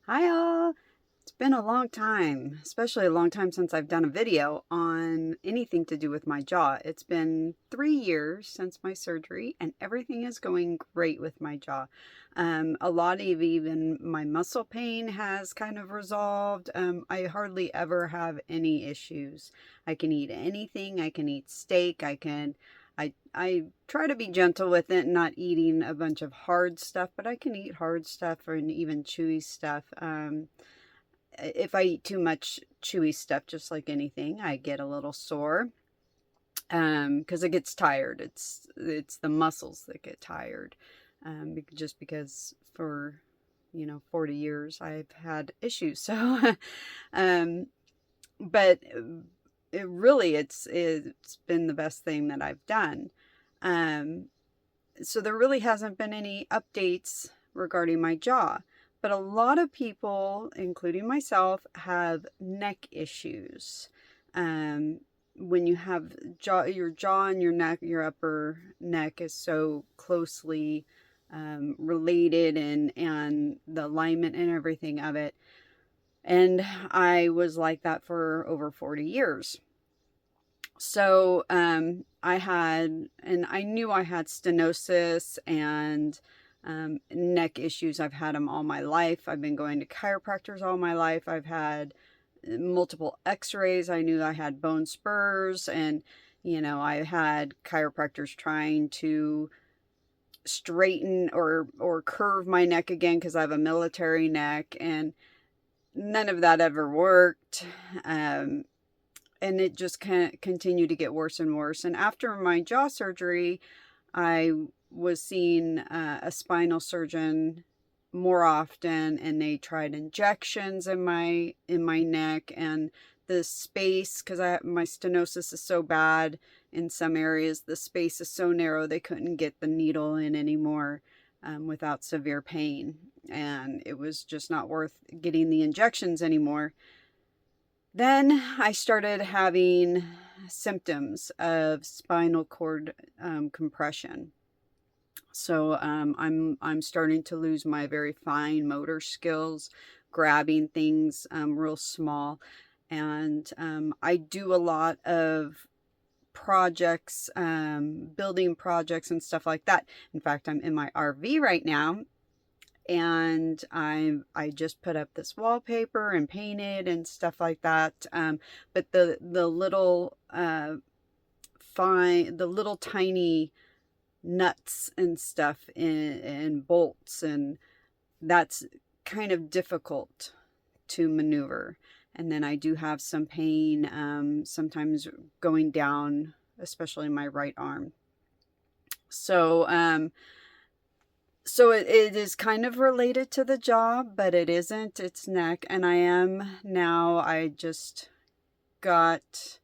Hi all! It's been a long time, especially a long time since I've done a video on anything to do with my jaw. It's been 3 years since my surgery and everything is going great with my jaw. A lot of even my muscle pain has kind of resolved. I hardly ever have any issues. I can eat anything. I can eat steak. I try to be gentle with it, not eating a bunch of hard stuff, but I can eat hard stuff and even chewy stuff. If I eat too much chewy stuff, just like anything, I get a little sore because it gets tired. It's the muscles that get tired, just because for 40 years I've had issues. So, um, but it's been the best thing that I've done. Um, so there really hasn't been any updates regarding my jaw. But a lot of people, including myself, have neck issues. When you have your jaw and your neck, your upper neck is so closely related, and the alignment and everything of it. And I was like that for over 40 years. So I knew I had stenosis and neck issues. I've had them all my life. I've been going to chiropractors all my life. I've had multiple x-rays. I knew I had bone spurs, and I had chiropractors trying to straighten or curve my neck again because I have a military neck, and none of that ever worked. And it just continued to get worse and worse. And after my jaw surgery, I was seeing a spinal surgeon more often, and they tried injections in my neck, and the space, because my stenosis is so bad in some areas, the space is so narrow they couldn't get the needle in anymore without severe pain, and it was just not worth getting the injections anymore. Then I started having symptoms of spinal cord compression. So I'm starting to lose my very fine motor skills, grabbing things real small, and I do a lot of projects, building projects and stuff like that. In fact, I'm in my RV right now, and I just put up this wallpaper and painted and stuff like that. But the little the little tiny nuts and stuff and bolts, and that's kind of difficult to maneuver. And then I do have some pain sometimes going down, especially my right arm. So it is kind of related to the jaw, but it isn't. It's neck. And I just got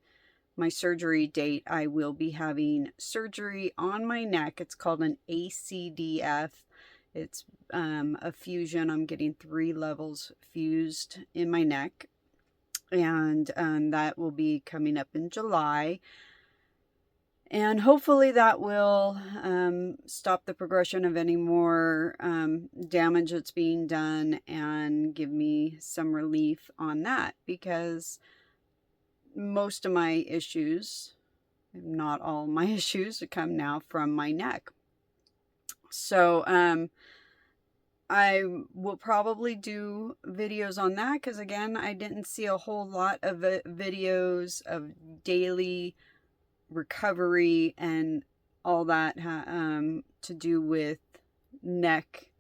my surgery date. I will be having surgery on my neck. It's called an ACDF. It's a fusion. I'm getting 3 levels fused in my neck. And that will be coming up in July. And hopefully that will stop the progression of any more damage that's being done, and give me some relief on that, because most of my issues, not all my issues, come now from my neck. So I will probably do videos on that, because again, I didn't see a whole lot of videos of daily recovery and all that to do with neck,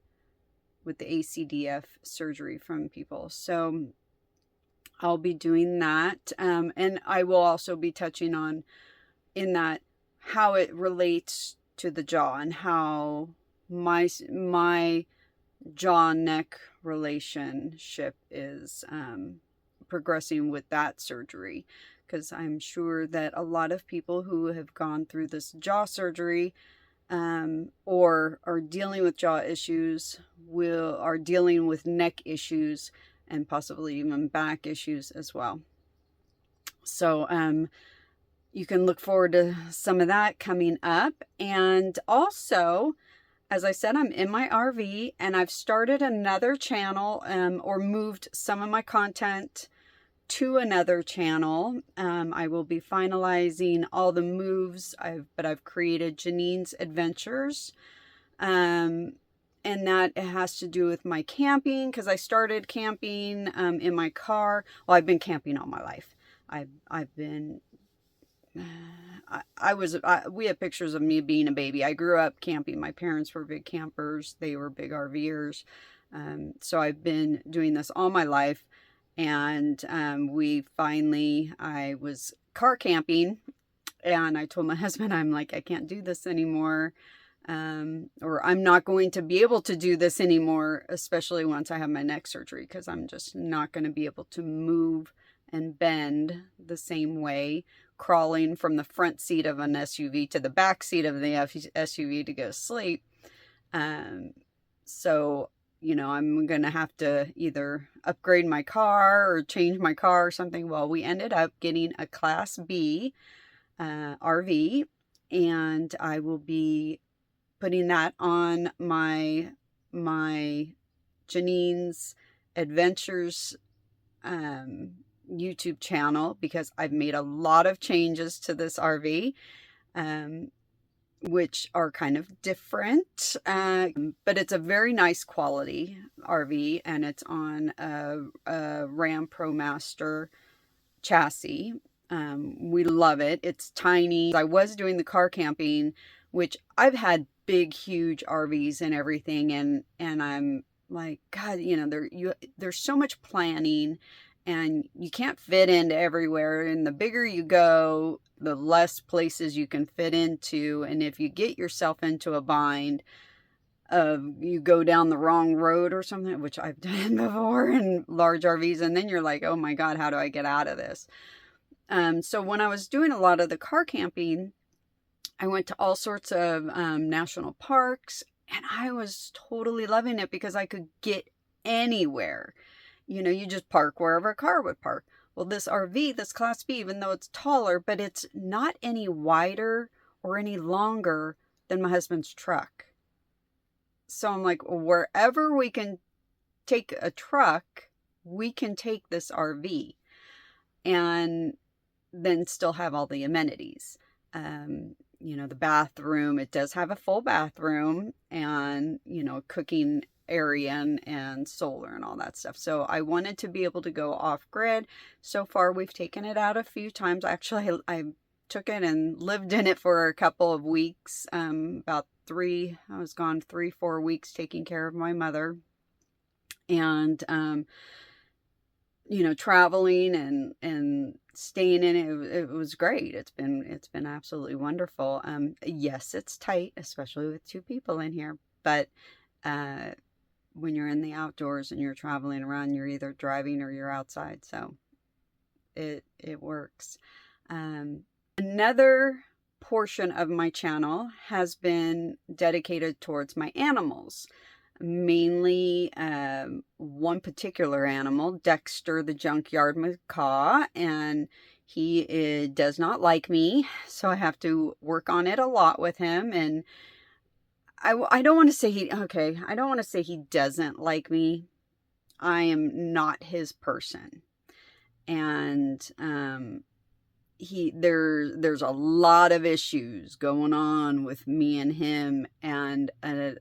with the ACDF surgery from people. So I'll be doing that, and I will also be touching on in that how it relates to the jaw, and how my jaw neck relationship is progressing with that surgery, because I'm sure that a lot of people who have gone through this jaw surgery or are dealing with jaw issues are dealing with neck issues, and possibly even back issues as well. So you can look forward to some of that coming up. And also, as I said, I'm in my RV, and I've started another channel, or moved some of my content to another channel. I will be finalizing all the moves, but I've created Janine's Adventures. And that has to do with my camping, because I started camping in my car. Well, I've been camping all my life. I've been we have pictures of me being a baby. I grew up camping. My parents were big campers. They were big RVers. So I've been doing this all my life. And I was car camping, and I told my husband, I'm like, I can't do this anymore. Or I'm not going to be able to do this anymore, especially once I have my neck surgery, because I'm just not going to be able to move and bend the same way, crawling from the front seat of an SUV to the back seat of the SUV to go to sleep. So, I'm going to have to either upgrade my car or change my car or something. Well, we ended up getting a Class B RV, and I will be putting that on my Janine's Adventures YouTube channel, because I've made a lot of changes to this RV, which are kind of different, but it's a very nice quality RV, and it's on a Ram ProMaster chassis. We love it. It's tiny. I was doing the car camping, which I've had big, huge RVs and everything, and I'm like, God, there's so much planning, and you can't fit into everywhere. And the bigger you go, the less places you can fit into. And if you get yourself into a bind of you go down the wrong road or something, which I've done before in large RVs, and then you're like, oh my God, how do I get out of this? So when I was doing a lot of the car camping, I went to all sorts of national parks, and I was totally loving it because I could get anywhere. You just park wherever a car would park. Well, this RV, this Class B, even though it's taller, but it's not any wider or any longer than my husband's truck. So I'm like, well, wherever we can take a truck, we can take this RV, and then still have all the amenities. The bathroom, it does have a full bathroom, and, a cooking area and solar and all that stuff. So I wanted to be able to go off grid. So far, we've taken it out a few times. Actually, I took it and lived in it for a couple of weeks. I was gone 3-4 weeks taking care of my mother, and, traveling and staying in it. It was great. It's been absolutely wonderful. Yes, it's tight, especially with 2 people in here, but, when you're in the outdoors and you're traveling around, you're either driving or you're outside. So it works. Another portion of my channel has been dedicated towards my animals, mainly one particular animal, Dexter the Junkyard Macaw, and he does not like me, so I have to work on it a lot with him. And I don't want to say I don't want to say he doesn't like me. I am not his person. And there's a lot of issues going on with me and him and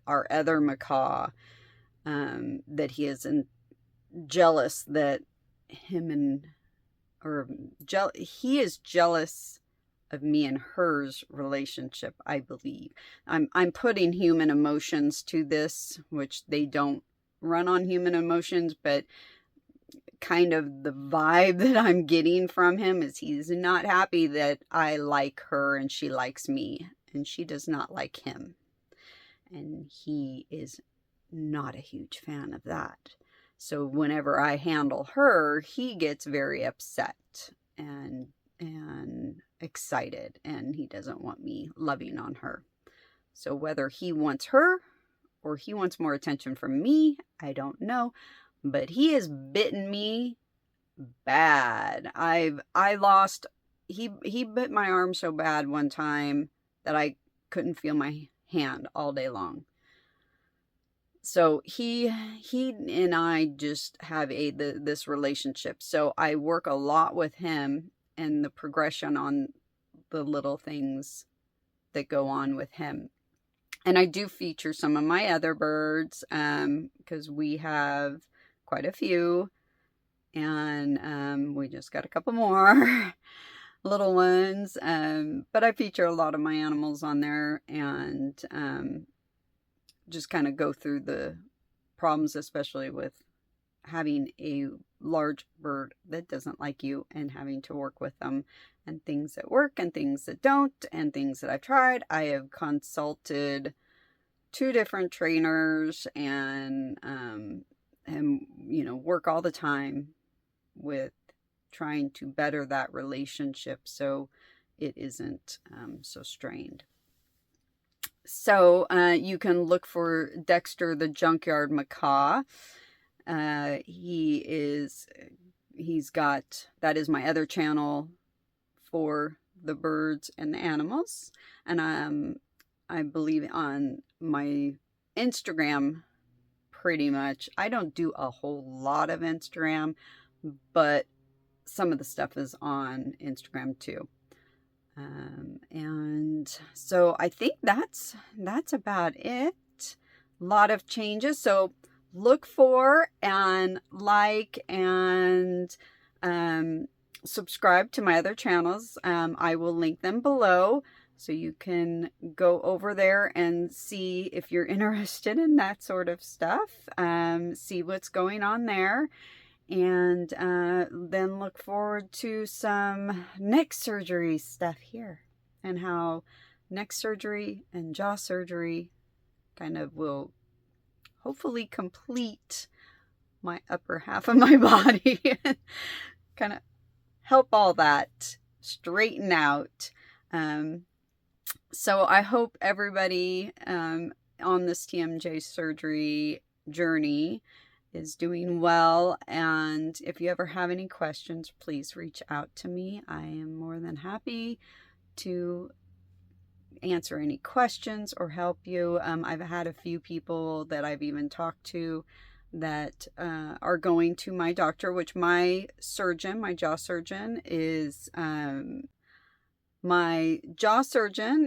our other macaw, that he is jealous that he is jealous of me and hers relationship, I believe. I'm putting human emotions to this, which they don't run on human emotions, but kind of the vibe that I'm getting from him is he's not happy that I like her and she likes me, and she does not like him. And he is not a huge fan of that. So whenever I handle her, he gets very upset and excited, and he doesn't want me loving on her. So whether he wants her or he wants more attention from me, I don't know, but he has bitten me bad. He bit my arm so bad one time that I couldn't feel my hand all day long. So he and I just have this relationship. So I work a lot with him and the progression on the little things that go on with him. And I do feature some of my other birds, because we have quite a few, and we just got a couple more little ones. But I feature a lot of my animals on there, and just kind of go through the problems, especially with having a large bird that doesn't like you and having to work with them, and things that work and things that don't, and things that I've tried. I have consulted 2 different trainers, and work all the time with trying to better that relationship so it isn't so strained. So you can look for Dexter the Junkyard Macaw. He's got, that is my other channel for the birds and the animals. And I believe on my Instagram, pretty much, I don't do a whole lot of Instagram, but some of the stuff is on Instagram too. And so I think that's about it. A lot of changes. So look for and like and subscribe to my other channels. I will link them below, so you can go over there and see if you're interested in that sort of stuff. See what's going on there. And then look forward to some neck surgery stuff here, and how neck surgery and jaw surgery kind of will hopefully complete my upper half of my body and kind of help all that straighten out. So I hope everybody on this TMJ surgery journey is doing well, and if you ever have any questions, please reach out to me. I am more than happy to answer any questions or help you. I've had a few people that I've even talked to that are going to my doctor, which my jaw surgeon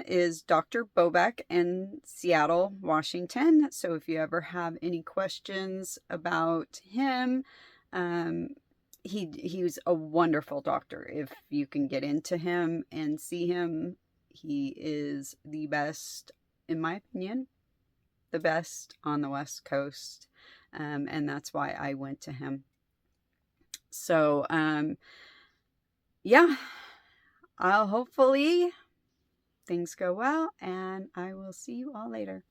is Dr. Bobek in Seattle, Washington. So if you ever have any questions about him, he was a wonderful doctor. If you can get into him and see him, he is the best, in my opinion, the best on the West Coast. And that's why I went to him. So, yeah, I'll hopefully things go well, and I will see you all later.